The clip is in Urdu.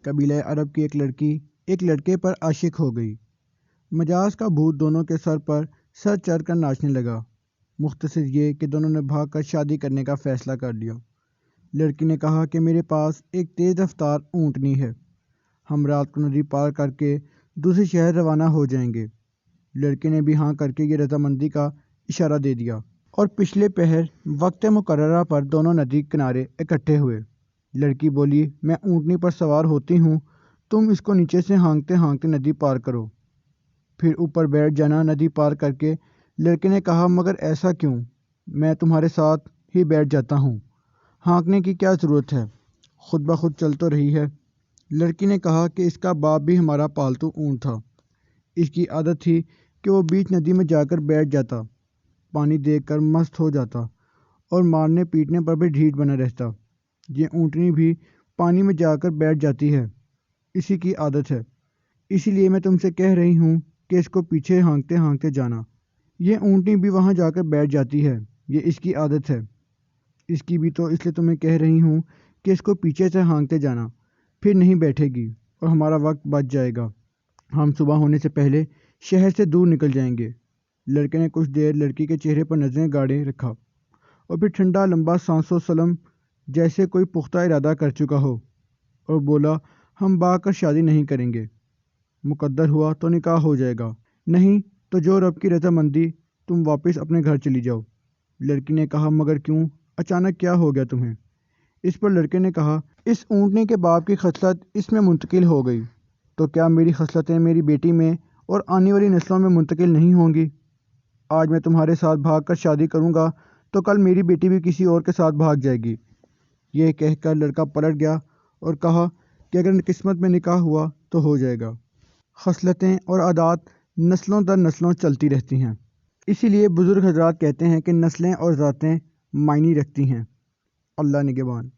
قبیلہ عرب کی ایک لڑکی ایک لڑکے پر عاشق ہو گئی۔ مجاز کا بھوت دونوں کے سر پر سر چڑھ کر ناچنے لگا۔ مختصر یہ کہ دونوں نے بھاگ کر شادی کرنے کا فیصلہ کر لیا۔ لڑکی نے کہا کہ میرے پاس ایک تیز رفتار اونٹنی ہے، ہم رات کو ندی پار کر کے دوسرے شہر روانہ ہو جائیں گے۔ لڑکے نے بھی ہاں کر کے یہ رضامندی کا اشارہ دے دیا اور پچھلے پہر وقت مقررہ پر دونوں ندی کنارے اکٹھے ہوئے۔ لڑکی بولی، میں اونٹنی پر سوار ہوتی ہوں، تم اس کو نیچے سے ہانکتے ہانکتے ندی پار کرو، پھر اوپر بیٹھ جانا۔ ندی پار کر کے لڑکے نے کہا، مگر ایسا کیوں؟ میں تمہارے ساتھ ہی بیٹھ جاتا ہوں، ہانکنے کی کیا ضرورت ہے، خود بخود چل تو رہی ہے۔ لڑکی نے کہا کہ اس کا باپ بھی ہمارا پالتو اونٹ تھا، اس کی عادت تھی کہ وہ بیچ ندی میں جا کر بیٹھ جاتا، پانی دیکھ کر مست ہو جاتا اور مارنے پیٹنے پر بھی ڈھیٹ بنا رہتا۔ یہ اونٹنی بھی پانی میں جا کر بیٹھ جاتی ہے، اسی کی عادت ہے، اسی لیے میں تم سے کہہ رہی ہوں کہ اس کو پیچھے ہانکتے ہانکتے جانا۔ یہ اونٹنی بھی وہاں جا کر بیٹھ جاتی ہے، یہ اس کی عادت ہے، اس کی بھی، تو اس لیے تمہیں کہہ رہی ہوں کہ اس کو پیچھے سے ہانکتے جانا، پھر نہیں بیٹھے گی اور ہمارا وقت بچ جائے گا، ہم صبح ہونے سے پہلے شہر سے دور نکل جائیں گے۔ لڑکے نے کچھ دیر لڑکی کے چہرے پر نظریں گاڑے رکھا اور پھر ٹھنڈا لمبا سانس و سلم جیسے کوئی پختہ ارادہ کر چکا ہو اور بولا، ہم بھاگ کر شادی نہیں کریں گے، مقدر ہوا تو نکاح ہو جائے گا، نہیں تو جو رب کی رضامندی تم واپس اپنے گھر چلی جاؤ۔ لڑکی نے کہا، مگر کیوں، اچانک کیا ہو گیا تمہیں؟ اس پر لڑکے نے کہا، اس اونٹنی کے باپ کی خصلت اس میں منتقل ہو گئی، تو کیا میری خصلتیں میری بیٹی میں اور آنے والی نسلوں میں منتقل نہیں ہوں گی؟ آج میں تمہارے ساتھ بھاگ کر شادی کروں گا تو کل میری بیٹی بھی کسی اور کے ساتھ بھاگ جائے گی۔ یہ کہہ کر لڑکا پلٹ گیا اور کہا کہ اگر قسمت میں نکاح ہوا تو ہو جائے گا۔ خصلتیں اور عادات نسلوں در نسلوں چلتی رہتی ہیں، اسی لیے بزرگ حضرات کہتے ہیں کہ نسلیں اور ذاتیں معنی رکھتی ہیں۔ اللہ نگہبان۔